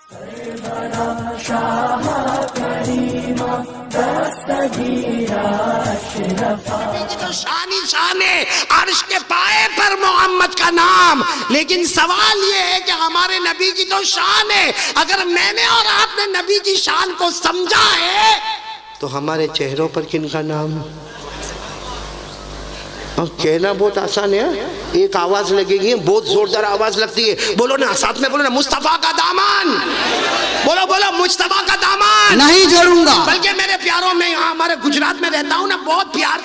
तो शान ही शान है अर्श के पाए पर मोहम्मद का नाम। लेकिन सवाल ये है कि हमारे नबी की तो शान है, अगर मैंने और आपने नबी की शान को समझा है तो हमारे चेहरों पर किनका नाम? कहना बहुत आसान है, एक आवाज लगेगी, बहुत जोरदार आवाज लगती है। बोलो ना, साथ में बोलो ना, मुस्तफा का दामन। बोलो बोलो, मुस्तफा का दामन नहीं जोड़ूंगा। बल्कि मेरे प्यारों में, यहाँ हमारे गुजरात में रहता हूँ ना, बहुत प्यार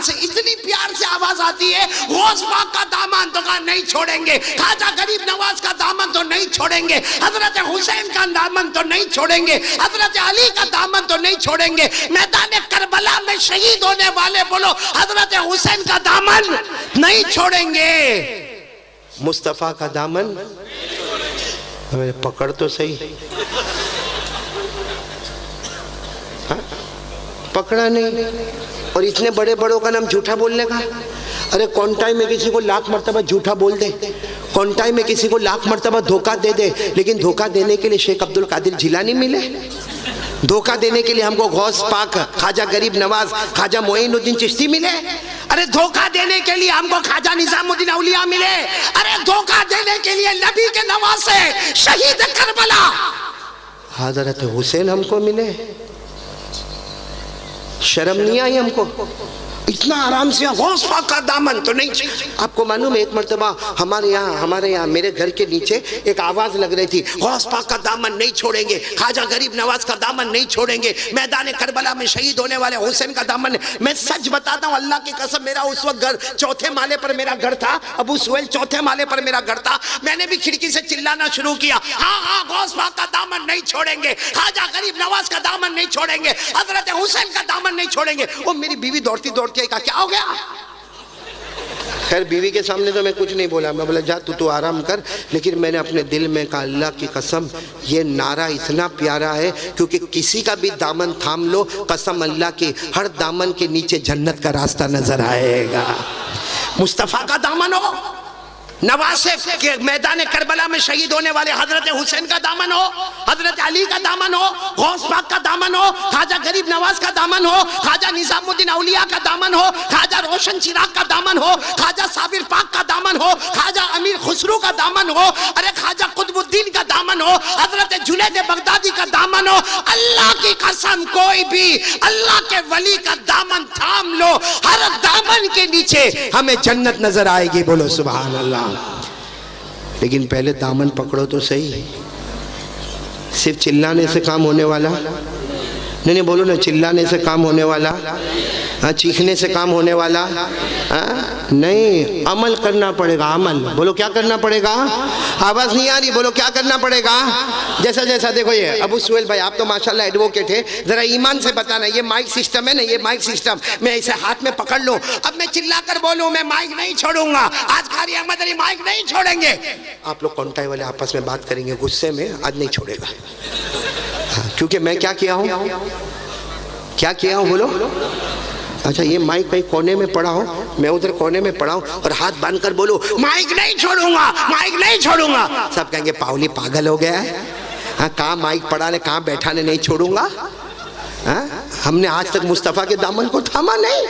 से इतनी प्यार से आवाज आती है, गौस पाक का दामन, तो कहा नहीं छोड़ेंगे। खाजा गरीब नवाज का दामन तो नहीं छोड़ेंगे। हजरत हुसैन का दामन तो नहीं छोड़ेंगे। हजरत अली का दामन तो नहीं छोड़ेंगे। मैदान करबला में शहीद होने वाले बोलो हजरत हुसैन का दामन नहीं छोड़ेंगे। मुस्तफा का दामन पकड़ तो सही। हा? पकड़ा नहीं, और इतने बड़े बड़ों का नाम झूठा बोलने का। अरे कौन टाइम में किसी को लाख मर्तबा झूठा बोल दे, कौन टाइम में किसी को लाख मर्तबा धोखा दे दे, लेकिन धोखा देने के लिए शेख अब्दुल कादिर जिलानी मिले, धोखा देने के लिए हमको गौस पाक खाजा गरीब नवाज खाजा मोइनुद्दीन चिश्ती मिले, अरे धोखा देने के लिए हमको खाजा निजामुद्दीन औलिया मिले, अरे धोखा देने के लिए नबी के नवासे शहीद करबला हजरत हुसैन हमको मिले। शर्म नहीं आई हमको? इतना आराम से गौस पाक का दामन तो नहीं। आपको मालूम है, एक मर्तबा हमारे यहाँ मेरे घर के नीचे एक आवाज लग रही थी, गौस पाक का दामन नहीं छोड़ेंगे, खाजा गरीब नवाज का दामन नहीं छोड़ेंगे, मैदान करबला में शहीद होने वाले हुसैन का दामन। मैं सच बताता हूँ, अल्लाह की कसम, मेरा उस वक्त घर चौथे माले पर मेरा घर था, अबू सुहेल चौथे माले पर मेरा घर था। मैंने भी खिड़की से चिल्लाना शुरू किया, हाँ हाँ गौस पाक का दामन नहीं छोड़ेंगे, खाजा गरीब नवाज का दामन नहीं छोड़ेंगे, हजरत हुसैन का दामन नहीं छोड़ेंगे। वो मेरी बीवी दौड़ती दौड़ती का क्या हो गया? खैर बीवी के सामने तो मैं कुछ नहीं बोला, मैं बोला जा तू आराम कर, लेकिन मैंने अपने दिल में कहा अल्लाह की कसम ये नारा इतना प्यारा है, क्योंकि किसी का भी दामन थाम लो, कसम अल्लाह की, हर दामन के नीचे जन्नत का रास्ता नजर आएगा। मुस्तफा का दामन हो, नवासे के मैदान करबला में शहीद होने वाले हजरत हुसैन का दामन हो, हजरत अली का दामन हो, गौस पाक का दामन हो, खाजा गरीब नवाज का दामन हो, खाजा निजामुद्दीन औलिया का दामन हो, खाजा रोशन चिराग का दामन हो, खाजा साबिर पाक का दामन हो, खाजा अमीर खुसरू का दामन हो, अरे खाजा कुतुबुद्दीन का दामन हो, हजरत जुनैद बगदादी का दामन हो। अल्लाह की कसम, कोई भी अल्लाह के वली का दामन थाम लो, हर दामन के नीचे हमें जन्नत नजर आएगी। बोलो सुभान अल्लाह। लेकिन पहले दामन पकड़ो तो सही। सिर्फ चिल्लाने से काम होने वाला नहीं, बोलो ना, चिल्लाने से काम होने वाला, हाँ, चीखने से काम होने वाला हाँ नहीं, अमल करना पड़ेगा। अमल बोलो, क्या करना पड़ेगा? आवाज नहीं आ रही, बोलो क्या करना पड़ेगा? जैसा जैसा देखो ये अबू सुहेल भाई, आप तो माशाल्लाह एडवोकेट है, जरा ईमान से बताना, ये माइक सिस्टम है ना, ये माइक सिस्टम मैं इसे हाथ में पकड़ लूं, अब मैं चिल्लाकर बोलूं मैं माइक नहीं छोड़ूंगा, आज कारी अहमद अली माइक नहीं छोड़ेंगे। आप लोग कॉन्टाई वाले आपस में बात करेंगे गुस्से में, आज नहीं छोड़ेगा। हाँ, क्योंकि मैं क्या किया हूँ, क्या किया हूँ बोलो? अच्छा, ये माइक कहीं कोने में पड़ा हो, मैं उधर कोने में पड़ा हूँ और हाथ बांधकर बोलो माइक नहीं छोड़ूंगा, माइक नहीं छोड़ूंगा, सब कहेंगे पावली पागल हो गया है। हाँ, कहाँ माइक पड़ा ने, कहाँ बैठा ने, नहीं छोड़ूंगा। हाँ, हमने आज तक मुस्तफा के दामन को थामा नहीं।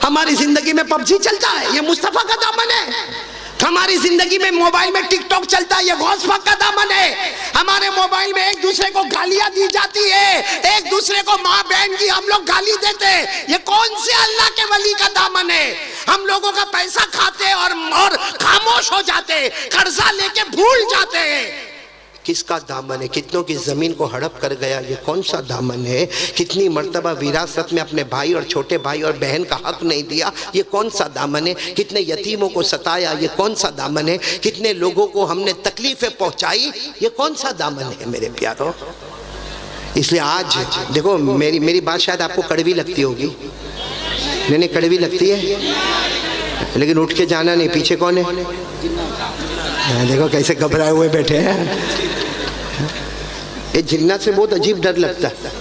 हमारी जिंदगी में पबजी चलता है, ये मुस्तफा का दामन है। हमारी जिंदगी में मोबाइल में टिकटॉक चलता है, ये गौस पाक का दामन है। हमारे मोबाइल में एक दूसरे को गालियां दी जाती है, एक दूसरे को माँ बहन की हम लोग गाली देते हैं, ये कौन से अल्लाह के वली का दामन है? हम लोगों का पैसा खाते और खामोश हो जाते, कर्जा लेके भूल जाते हैं। किसका दामन है? कितनों की जमीन को हड़प कर गया, ये कौन सा दामन है? कितनी मर्तबा विरासत में अपने भाई और छोटे भाई और बहन का हक नहीं दिया, ये कौन सा दामन है? कितने यतीमों को सताया, ये कौन सा दामन है? कितने लोगों को हमने तकलीफें पहुंचाई, ये कौन सा दामन है मेरे प्यारों? इसलिए आज देखो, मेरी बात शायद आपको कड़वी लगती होगी, नहीं कड़वी लगती है, लेकिन उठ के जाना नहीं। पीछे कौन है? देखो कैसे घबराए हुए बैठे हैं। ये जिन्नात से बहुत अजीब डर लगता है।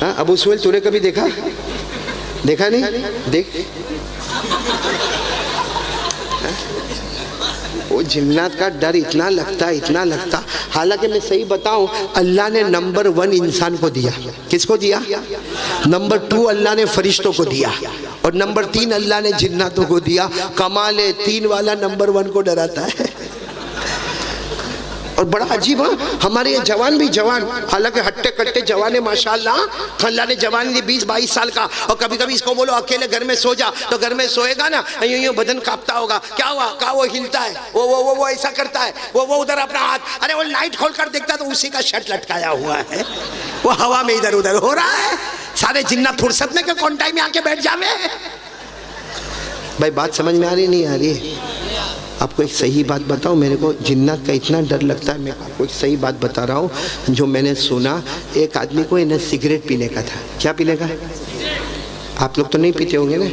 हाँ, अबू सुहेल तूने कभी देखा? देखा नहीं? देख, वो वो जिन्नात का डर इतना लगता। हालांकि मैं सही बताऊं, अल्लाह ने नंबर 1 इंसान को दिया। किसको दिया? नंबर 2 अल्लाह ने फरिश्तों को दिया, और नंबर 3 अल्लाह ने जिन्नातों को दिया। कमाल है, 3 वाला नंबर 1 को डराता है। और बड़ा अजीब है, हमारे ये जवान भी जवान, हालांकि हट्टे कट्टे जवान है माशाल्लाह, अल्लाह ने जवान दी 20-22 साल का। और कभी कभी इसको बोलो अकेले घर में सो जा, तो घर में सोएगा ना, यूं यूं बदन कांपता होगा। क्या हुआ? कहा वो हिलता है, वो ऐसा करता है, वो उधर अपना हाथ, अरे वो लाइट खोल कर देखता तो उसी का शर्ट लटकाया हुआ है, वो हवा में इधर उधर हो रहा है। सारे जिन्ना फुर्सत में कौन टाइम में आके बैठ जावे। भाई बात समझ में आ रही नहीं आ रही? आपको एक सही बात बताऊं, मेरे को जिन्नात का इतना डर लगता है। मैं आपको एक सही बात बता रहा हूं जो मैंने सुना। एक आदमी को इन्हें सिगरेट पीने का था। क्या पीने का? आप लोग तो नहीं पीते होंगे ना?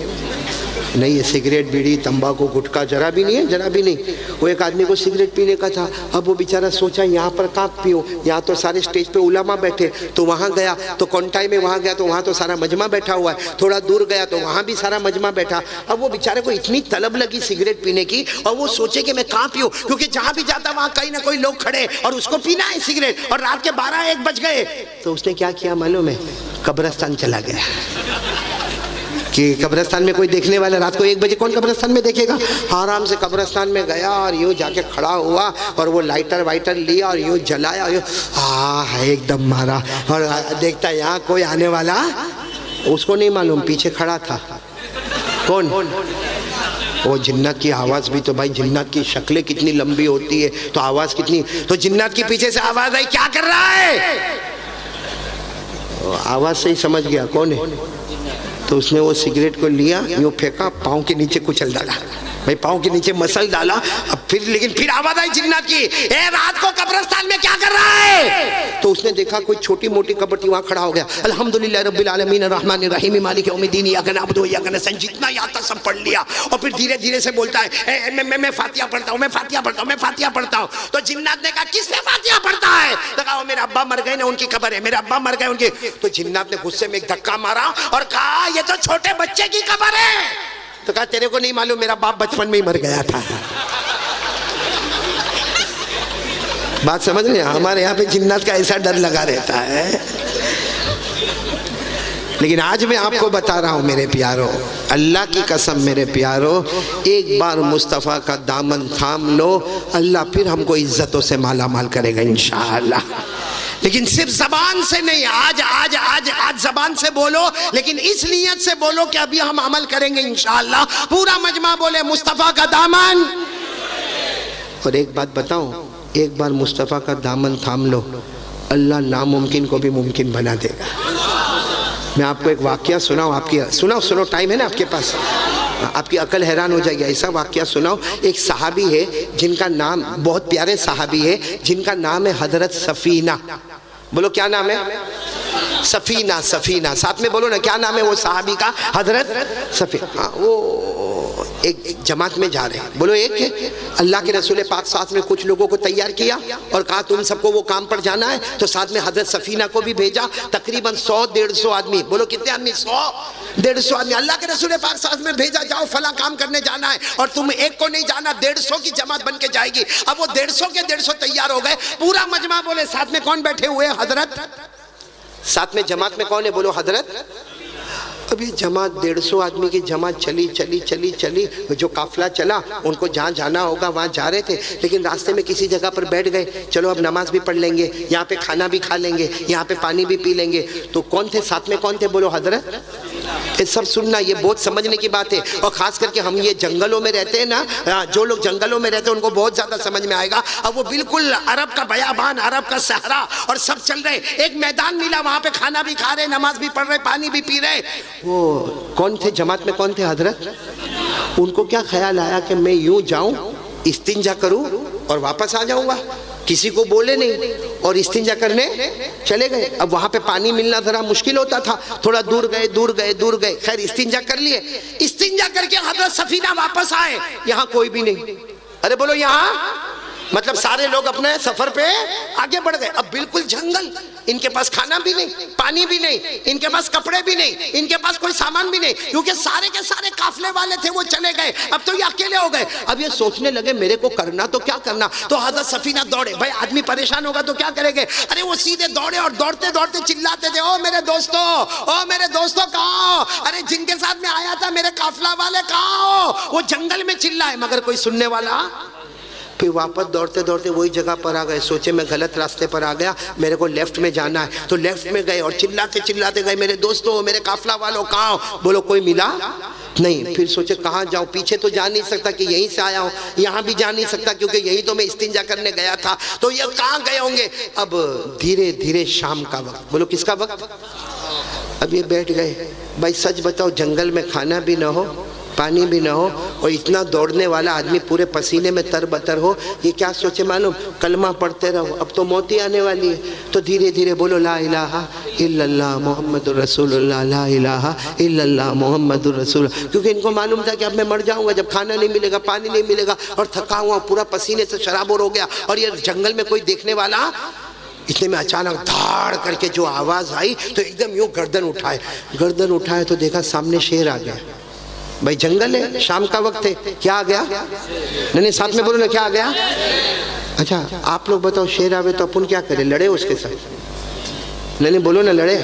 नहीं, ये सिगरेट, बीड़ी, तंबाकू, गुटखा जरा भी नहीं है, जरा भी नहीं। वो एक आदमी को सिगरेट पीने का था। अब वो बेचारा सोचा यहाँ पर कहाँ पियो, यहाँ तो सारे स्टेज पे उलमा बैठे, तो वहाँ गया तो कौंटाई में वहाँ गया तो वहाँ तो सारा मजमा बैठा हुआ है। थोड़ा दूर गया तो वहाँ भी सारा मजमा बैठा। अब वो बेचारे को इतनी तलब लगी सिगरेट पीने की, और वो सोचे कि मैं कहाँ पीऊँ, क्योंकि जहाँ भी जाता वहाँ कहीं ना कोई लोग खड़े और उसको पीना है सिगरेट, और रात के 12-1 बज गए। तो उसने क्या किया मालूम है? कब्रिस्तान चला गया कि कब्रिस्तान में कोई देखने वाला, रात को 1 बजे कौन कब्रिस्तान में देखेगा। आराम से कब्रिस्तान में गया और यूँ जाके खड़ा हुआ और वो लाइटर वाइटर लिया और यूँ जलाया, यूँ एकदम मारा, और देखता यहाँ कोई आने वाला, उसको नहीं मालूम पीछे खड़ा था कौन? वो जिन्नात की आवाज़ भी तो भाई, जिन्नात की शक्लें कितनी लंबी होती है तो आवाज़ कितनी, तो जिन्नात की पीछे से आवाज़ आई, क्या कर रहा है? आवाज़ से ही समझ गया कौन है। तो उसने वो सिगरेट को लिया, यूँ फेंका, पाँव के नीचे कुचल डाला। भाई पाँव के नीचे मसल डाला। अब फिर आवाज आई जिन्नात की, ए रात को कब्रिस्तान में क्या कर रहा है? तो उसने देखा कोई छोटी मोटी कब्र थी, वहाँ खड़ा हो गया। अल्हम्दुलिल्लाह रब्बिल आलमीन अर्रहमानिर रहीम मालिक यौमिद्दीन इय्याका नअबुदु व इय्याका नस्तईन, जितना याद था सब पढ़ लिया। और फिर धीरे धीरे से बोलता है, मैं फातिहा पढ़ता हूँ, मैं फातिहा पढ़ता हूँ, मैं फातिहा पढ़ता हूँ। तो जिन्नात ने कहा, किसने फातिहा पढ़ता है? तो कहा, मेरे अब्बा मर गए ना, उनकी कब्र है, मेरे अब्बा मर गए उनकी। तो जिन्नात ने गुस्से में एक धक्का मारा और कहा, ये तो छोटे बच्चे की कब्र है। तो कहा, तेरे को नहीं मालूम, मेरा बाप बचपन में ही मर गया था। बात समझ रहे हैं? हमारे यहाँ पे जिन्नात का ऐसा डर लगा रहता है। लेकिन आज मैं आपको बता रहा हूँ मेरे प्यारों, अल्लाह की कसम मेरे प्यारों, एक बार मुस्तफ़ा का दामन थाम लो, अल्लाह फिर हमको इज्जतों से माला माल करेगा इंशाअल्लाह। लेकिन सिर्फ जबान से नहीं, आज जबान से बोलो, लेकिन इस नियत से बोलो कि अभी हम अमल करेंगे इंशाअल्लाह। पूरा मजमा बोले मुस्तफ़ा का दामन। और एक बात बताऊं, एक बार मुस्तफ़ा का दामन थाम लो, अल्लाह नामुमकिन को भी मुमकिन बना देगा। मैं आपको एक वाकया सुनाऊं, आपकी सुनो, टाइम है ना आपके पास, आपकी अकल हैरान हो जाएगी। ऐसा वाकया सुनाओ। एक सहाबी है जिनका नाम, बहुत प्यारे सहाबी है जिनका नाम है हजरत सफीना। बोलो क्या नाम है? सफीना। साथ में बोलो ना, क्या नाम है वो सहाबी का? हजरत सफीना। वो एक जमात में जा रहे हैं, बोलो एक, अल्लाह के रसूल पाक साथ में कुछ लोगों को तैयार किया और कहा तुम सबको वो काम पर जाना है, तो साथ में हजरत सफीना को भी भेजा। तकरीबन 100-150 आदमी, बोलो कितने आदमी? 100-150 आदमी अल्लाह के रसूल पाक साथ में भेजा, जाओ फला काम करने जाना है। और तुम एक को नहीं जाना, 150 की जमात बन के जाएगी। अब वो 150 के 150 तैयार हो गए। पूरा मजमा बोले, साथ में कौन बैठे हुए? हजरत। साथ में जमात में कौन है? बोलो हजरत। अब ये जमात 150 आदमी की जमात चली, जो काफिला चला उनको जहाँ जाना होगा वहाँ जा रहे थे, लेकिन रास्ते में किसी जगह पर बैठ गए। चलो अब नमाज भी पढ़ लेंगे, यहाँ पे खाना भी खा लेंगे, यहाँ पे पानी भी पी लेंगे। तो कौन थे साथ में? कौन थे? बोलो हजरत। ये सब सुनना, ये बहुत समझने की बात है। और खास करके हम ये जंगलों में रहते हैं ना, जो लोग जंगलों में रहते हैं उनको बहुत ज्यादा समझ में आएगा। अब वो बिल्कुल अरब का बयाबान, अरब का सहरा, और सब चल रहे। एक मैदान मिला, वहाँ पे खाना भी खा रहे, नमाज भी पढ़ रहे, पानी भी पी रहे। वो कौन थे जमात में? कौन थे? हजरत। उनको क्या ख्याल आया कि मैं यूं जाऊं, इस्तिंजा करूं और वापस आ जाऊंगा, किसी को बोले नहीं, और इस्तिंजा करने चले गए। अब वहां पे पानी मिलना जरा मुश्किल होता था, थोड़ा दूर गए। खैर इस्तिंजा कर लिए। इस्तिंजा करके हजरत सफीना वापस आए, यहाँ कोई भी नहीं। अरे बोलो यहाँ मतलब सारे लोग अपने सफर पे आगे बढ़ गए। अब बिल्कुल जंगल, इनके पास खाना भी नहीं, पानी भी नहीं, इनके पास कपड़े भी नहीं, इनके पास कोई सामान भी नहीं, क्योंकि सारे के सारे काफले वाले थे वो चले गए। अब तो ये अकेले हो गए। अब ये सोचने लगे मेरे को करना तो क्या करना। तो हजरत सफीना दौड़े। भाई आदमी परेशान होगा तो क्या करेंगे। अरे वो सीधे दौड़े और दौड़ते दौड़ते चिल्लाते थे, ओ मेरे दोस्तों, ओ मेरे दोस्तों कहाँ हो? अरे जिनके साथ में आया था मेरे काफला वाले कहाँ हो? वो जंगल में चिल्लाए मगर कोई सुनने वाला। फिर वापस दौड़ते दौड़ते वही जगह पर आ गए। सोचे मैं गलत रास्ते पर आ गया, मेरे को लेफ्ट में जाना है। तो लेफ्ट में गए और चिल्लाते चिल्लाते गए, मेरे दोस्तों, मेरे काफला वालों कहाँ हो? बोलो कोई मिला नहीं। फिर सोचे कहाँ जाऊँ, पीछे तो जा नहीं सकता कि यहीं से आया हूँ, यहाँ भी जा नहीं सकता क्योंकि यही तो मैं इस्तिंजा करने गया था। तो ये कहाँ गए होंगे। अब धीरे धीरे शाम का वक्त, बोलो किसका वक्त। अब ये बैठ गए। भाई सच बताओ, जंगल में खाना भी ना हो, पानी भी ना हो और इतना दौड़ने वाला आदमी पूरे पसीने में तरबतर हो, ये क्या सोचे मालूम, कलमा पढ़ते रहो, अब तो मौत ही आने वाली है। तो धीरे धीरे बोलो ला इलाहा इल्लल्लाह मुहम्मदुर रसूलुल्लाह, ला इलाहा इल्लल्लाह मुहम्मदुर रसूल। क्योंकि इनको मालूम था कि अब मैं मर जाऊंगा जब खाना नहीं मिलेगा, पानी नहीं मिलेगा और थका हुआ पूरा पसीने से शराबोर हो गया और ये जंगल में कोई देखने वाला। इतने में अचानक धाड़ करके जो आवाज आई तो एकदम यूं गर्दन उठाए तो देखा सामने शेर आ गया। भाई जंगल है, शाम का वक्त है, क्या आ गया। नहीं साथ में बोलो ना, क्या आ गया। अच्छा आप लोग बताओ, शेर आवे तो अपन क्या करें, लड़े उसके साथ। नहीं बोलो ना, लड़े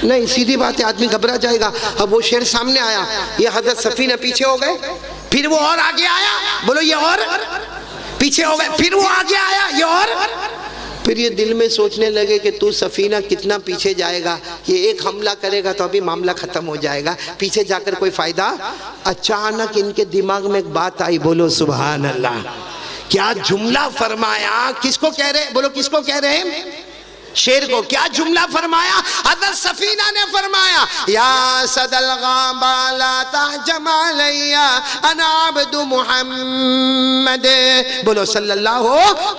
नहीं, सीधी बात है, आदमी घबरा जाएगा। अब वो शेर सामने आया, ये हजरत सफीना पीछे हो गए, फिर वो और आगे आया, बोलो ये और पीछे हो गए, फिर वो आगे आया, ये और। फिर ये दिल में सोचने लगे कि तू सफीना कितना पीछे जाएगा, ये एक हमला करेगा तो अभी मामला खत्म हो जाएगा, पीछे जाकर कोई फायदा। अचानक इनके दिमाग में एक बात आई, बोलो सुभान अल्लाह। क्या जुमला फरमाया, किसको कह रहे, बोलो किसको कह रहे हैं, शेर को। क्या जुमला फरमाया, हज़रत सफीना ने फरमाया, या सदल गाबाला ताजमालैया अना अब्दु मुहम्मद, बोलो सल्लल्लाहु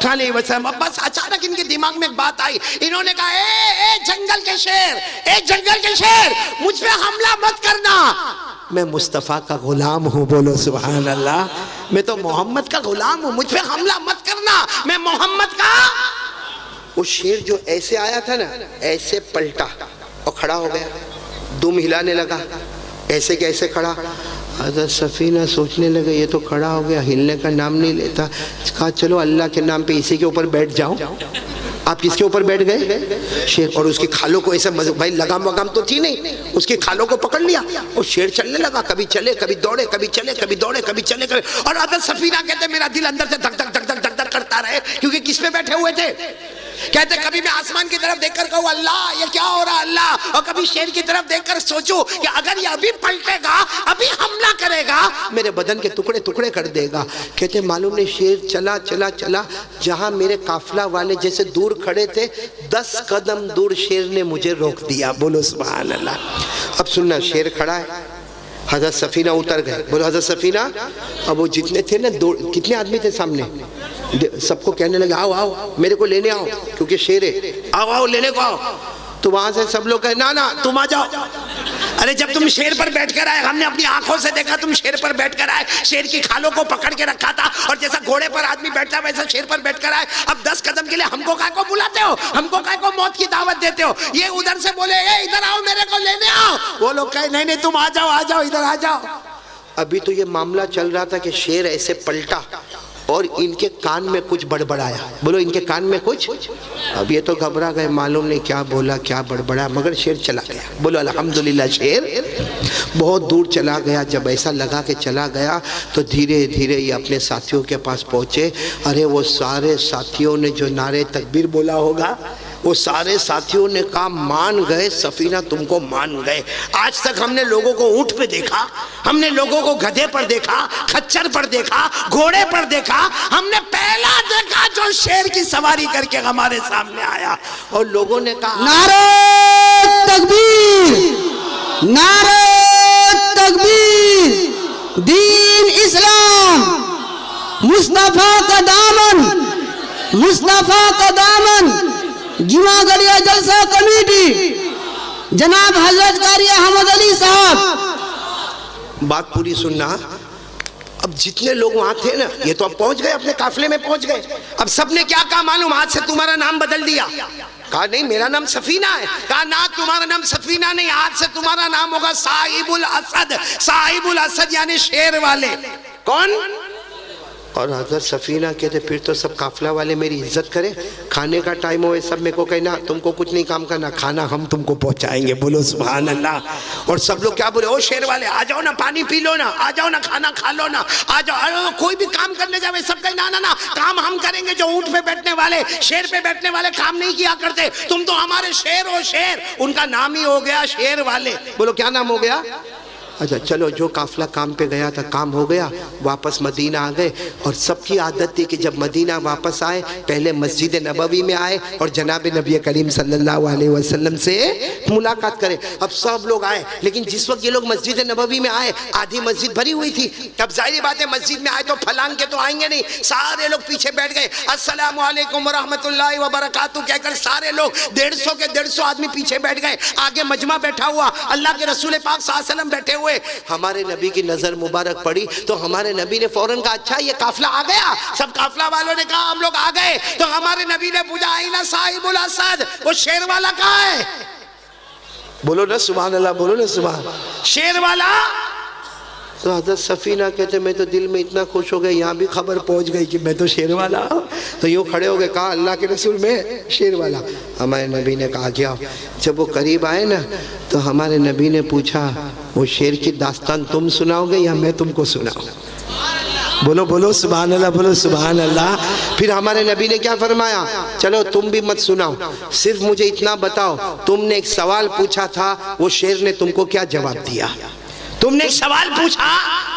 अलैहि वसल्लम। बस अचानक इनके दिमाग में एक बात आई, इन्होंने कहा ए जंगल के शेर, ए जंगल के शेर, मुझ पे हमला मत करना, मैं मुस्तफ़ा का गुलाम हूँ, बोलो सुभान अल्लाह। मैं तो मोहम्मद का गुलाम हूँ, मुझ पे हमला मत करना, मैं मोहम्मद का। वो शेर जो ऐसे आया था ना, ऐसे पलटा और खड़ा हो गया, दुम हिलाने लगा, ऐसे कैसे खड़ा। हज़रत सफीना सोचने लगे ये तो खड़ा हो गया, हिलने का नाम नहीं लेता। कहा चलो अल्लाह के नाम पे इसी के ऊपर बैठ जाओ। आप किसके ऊपर बैठ गए, शेर। और उसकी खालों को ऐसे, भाई लगाम वगाम तो थी नहीं, उसकी खालों को पकड़ लिया और शेर चलने लगा, कभी चले कभी दौड़े, कभी चले कभी दौड़े, कभी चले कभी। और हज़रत सफीना कहते मेरा दिल अंदर से धक धक धक धक धक धक करता रहे, क्योंकि किस पे बैठे हुए थे। कहते कभी मैं आसमान की तरफ देखकर कहूँ अल्लाह ये क्या हो रहा अल्लाह, और कभी शेर की तरफ देखकर सोचूं कि अगर ये अभी पलटेगा, अभी हमला करेगा, मेरे बदन के टुकड़े टुकड़े कर देगा। कहते मालूम नहीं, शेर चला चला चला, जहां मेरे काफला वाले जैसे दूर खड़े थे 10 कदम दूर शेर ने मुझे रोक दिया, बोलो सुभान अल्लाह। अब सुनना, शेर खड़ा है, हज़रत सफीना उतर गए, बोलो हज़रत सफीना। अब वो जितने थे ना, कितने आदमी थे सामने, सबको कहने लगे आओ आओ मेरे को लेने आओ, क्योंकि शेर है, आओ आओ लेने को आओ। तो वहां से सब लोग कहे ना ना तुम आ जाओ। अरे जब तुम शेर पर बैठकर आए, हमने अपनी आंखों से देखा तुम शेर पर बैठकर आए, शेर की खालों को पकड़ के रखा था, और जैसा घोड़े पर आदमी बैठता है वैसा शेर पर बैठकर आए। अब 10 कदम के लिए हमको काय को बुलाते हो, हमको काय को मौत की दावत देते हो। ये उधर से बोले ए इधर आओ मेरे को लेने आओ, वो लोग कहे नहीं नहीं तुम आ जाओ इधर आ जाओ। अभी तो ये मामला चल रहा था कि शेर ऐसे पलटा और इनके कान में कुछ बड़बड़ाया, बोलो इनके कान में कुछ। अब ये तो घबरा गए, मालूम नहीं क्या बोला क्या बड़बड़ाया, मगर शेर चला गया, बोलो अल्हम्दुलिल्लाह। शेर बहुत दूर चला गया। जब ऐसा लगा कि चला गया तो धीरे धीरे ये अपने साथियों के पास पहुँचे। अरे वो सारे साथियों ने जो नारे तकबीर बोला होगा, वो सारे साथियों ने कहा मान गए सफीना, तुमको मान गए। आज तक हमने लोगों को ऊंट पे देखा, हमने लोगों को गधे पर देखा, खच्चर पर देखा, घोड़े पर देखा, हमने पहला देखा जो शेर की सवारी करके हमारे सामने आया। और लोगों ने कहा नारे तकबीर, नारे तकबीर, दीन इस्लाम, मुस्तफा का दामन, मुस्तफा का दामन, जुमागढ़िया जलसा कमेटी, जनाब हजरत कारी अहमद अली साहब। बात पूरी सुनना। अब अब जितने लोग वहां थे ना, ये तो अब पहुंच गए, अपने काफिले में पहुंच गए। अब सबने क्या कहा मालूम, आज से तुम्हारा नाम बदल दिया। कहा नहीं, मेरा नाम सफीना है। कहा ना, तुम्हारा नाम सफीना नहीं, आज से तुम्हारा नाम होगा साहिबुल असद। साहिबुल असद यानी शेर वाले। कौन? और हजरत सफीना कहते फिर तो सब काफिला वाले मेरी इज्जत करें, खाने का टाइम हो सब मेरे को कहना तुमको कुछ नहीं काम करना, खाना हम तुमको पहुंचाएंगे। बोलो सुभान अल्लाह। और सब लोग क्या बोले, ओ शेर वाले आ जाओ ना, पानी पी लो ना, आ जाओ ना, खाना खा लो ना, आ जाओ। कोई भी काम करने जावे सब कहे ना ना ना, काम हम करेंगे। जो ऊंट पे बैठने वाले, शेर पे बैठने वाले काम नहीं किया करते, तुम तो हमारे शेर हो शेर। उनका नाम ही हो गया शेर वाले। बोलो क्या नाम हो गया? अच्छा चलो, जो काफिला काम पे गया था काम हो गया, वापस मदीना आ गए। और सबकी आदत थी कि जब मदीना वापस आए पहले मस्जिद नबवी में आए और जनाब नबी करीम सल्लल्लाहु अलैहि वसल्लम से मुलाकात करें। अब सब लोग आए, लेकिन जिस वक्त ये लोग मस्जिद नबवी में आए आधी मस्जिद भरी हुई थी। तब जाहिर बात है मस्जिद में आए तो फलांग के तो आएंगे नहीं, सारे लोग पीछे बैठ गए। अस्सलामु अलैकुम व रहमतुल्लाहि व बरकातहू कहकर सारे लोग 150 के 150 आदमी पीछे बैठ गए। आगे मजमा बैठा हुआ, अल्लाह के रसूल पाक सल्लल्लाहु अलैहि वसल्लम बैठे हुए। हमारे नबी की नजर मुबारक पड़ी तो हमारे नबी ने फौरन कहा अच्छा ये काफिला आ गया। सब काफिला वालों ने कहा हम लोग आ गए। तो हमारे नबी ने पूछा आईना साहिबुल असद, वो शेर वाला कहाँ है? बोलो ना सुभान अल्लाह, बोलो ना सुभान। शेर वाला? तो हजरत सफीना कहते मैं तो दिल में इतना खुश हो गया, यहाँ भी खबर पहुँच गई कि मैं तो शेर वाला। तो यूँ खड़े हो गए, कहा अल्लाह के रसूल में शेर वाला। हमारे नबी ने कहा क्या? जब वो करीब आए ना तो हमारे नबी ने पूछा वो शेर की दास्तान तुम सुनाओगे या मैं तुमको सुनाऊं? बोलो बोलो सुभान अल्लाह, बोलो सुभान अल्लाह। फिर हमारे नबी ने क्या फरमाया, चलो तुम भी मत सुनाओ, सिर्फ मुझे इतना बताओ तुमने एक सवाल पूछा था, वो शेर ने तुमको क्या जवाब दिया? तुमने एक सवाल पूछा,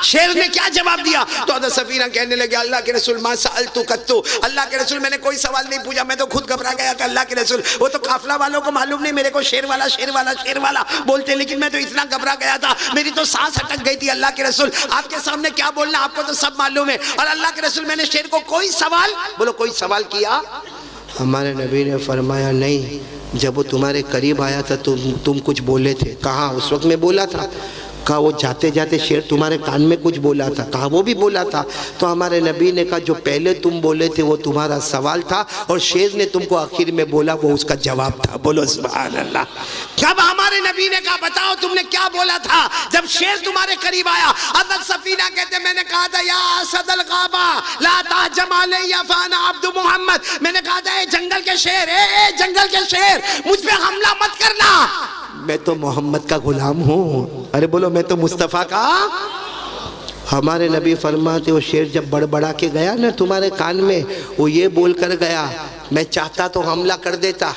शेर ने क्या जवाब दिया? तो हज़रत सफीना कहने लगे अल्लाह के रसूल मा सअल्तु कत्तु, अल्लाह के रसूल मैंने कोई सवाल नहीं पूछा, मैं तो खुद घबरा गया था। अल्लाह के रसूल वो तो काफिला वालों को मालूम नहीं मेरे को शेर वाला शेर वाला शेर वाला बोलते, लेकिन मैं तो इतना घबरा गया था मेरी तो सांस अटक गई थी। अल्लाह के रसूल आपके सामने क्या बोलना, आपको तो सब मालूम है। और अल्लाह के रसूल मैंने शेर को कोई सवाल, बोलो कोई सवाल किया? हमारे नबी ने फरमाया नहीं, जब वो तुम्हारे करीब आया था तुम कुछ बोले थे। कहा उस वक्त मैं बोला था? कहा वो जाते जाते शेर तुम्हारे कान में कुछ बोला था। कहा वो भी बोला था। तो हमारे नबी ने कहा जो पहले तुम बोले थे वो तुम्हारा सवाल था और शेर ने तुमको आखिर में बोला वो उसका जवाब था। बोलो सुभान अल्लाह। जब हमारे नबी ने कहा बताओ तुमने क्या बोला था जब शेर तुम्हारे करीब आया? हज़रत सफीना कहते मैंने कहा था या असदल गाबा ला ताजम अलैया फाना अब्दु मोहम्मद, मैंने कहा था ए जंगल के शेर, ए जंगल के शेर मुझ पे हमला मत करना, मैं तो मोहम्मद का गुलाम हूँ। अरे बोलो मैं तो मुस्तफ़ा का। हमारे नबी फरमाते वो शेर जब बड़बड़ा के गया ना तुम्हारे कान में, वो ये बोल कर गया मैं चाहता तो हमला कर देता।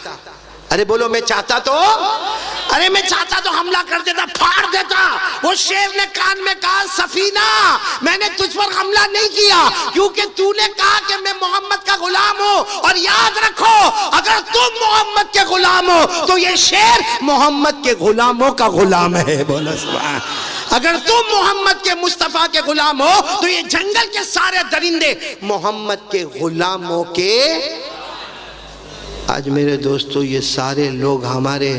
अरे बोलो मैं चाहता तो, अरे मैं चाहता तो हमला कर देता, फाड़ देता। वो शेर ने कान में कहा सफीना मैंने तुझ पर हमला नहीं किया क्योंकि तूने कहा कि मैं मोहम्मद का गुलाम हूँ। और याद रखो अगर तुम मोहम्मद के गुलाम हो तो ये शेर मोहम्मद के गुलामों का गुलाम है। बोलो सुभान। अगर तुम मोहम्मद के मुस्तफ़ा के गुलाम हो तो ये जंगल के सारे दरिंदे मोहम्मद के गुलामों के। आज मेरे दोस्तों ये सारे लोग हमारे,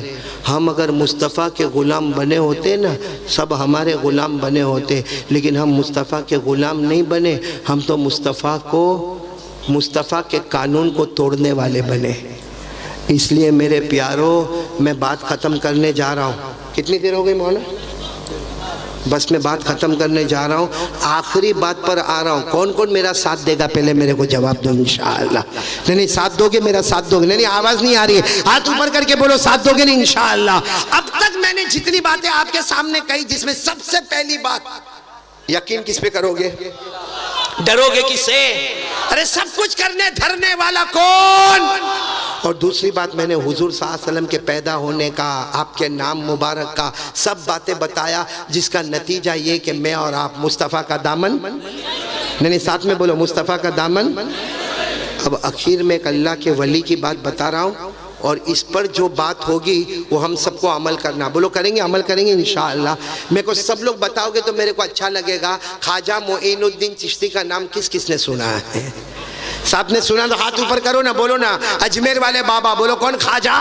हम अगर मुस्तफ़ा के ग़ुलाम बने होते ना सब हमारे ग़ुलाम बने होते, लेकिन हम मुस्तफ़ा के ग़ुलाम नहीं बने, हम तो मुस्तफ़ा के कानून को तोड़ने वाले बने। इसलिए मेरे प्यारों मैं बात ख़त्म करने जा रहा हूँ। कितनी देर हो गई मौला? बस मैं बात ख़त्म करने जा रहा हूँ, आखिरी बात पर आ रहा हूँ। कौन कौन मेरा साथ देगा पहले मेरे को जवाब दो इंशाअल्लाह। नहीं साथ दोगे, मेरा साथ दोगे? नहीं आवाज़ नहीं आ रही है, हाथ ऊपर करके बोलो साथ दोगे नहीं इंशाअल्लाह। अब तक मैंने जितनी बातें आपके सामने कही जिसमें सबसे पहली बात, यकीन किस पे करोगे? डरोगे किससे? अरे सब कुछ करने धरने वाला कौन? और दूसरी बात मैंने हुजूर सल्लल्लाहु अलैहि वसल्लम के पैदा होने का, आपके नाम मुबारक का सब बातें बताया, जिसका नतीजा ये कि मैं और आप मुस्तफ़ा का दामन, नहीं साथ में बोलो मुस्तफ़ा का दामन। अब आखिर में एक अल्लाह के वली की बात बता रहा हूँ और इस पर जो बात होगी वो हम सबको अमल करना। बोलो करेंगे? अमल करेंगे इंशाअल्लाह। मेरे को सब लोग बताओगे तो मेरे को अच्छा लगेगा। ख्वाजा मोइनुद्दीन चिश्ती का नाम किस किसने सुना है? साथ ने सुना तो हाथ ऊपर करो ना, बोलो ना। अजमेर वाले बाबा, बोलो कौन? ख्वाजा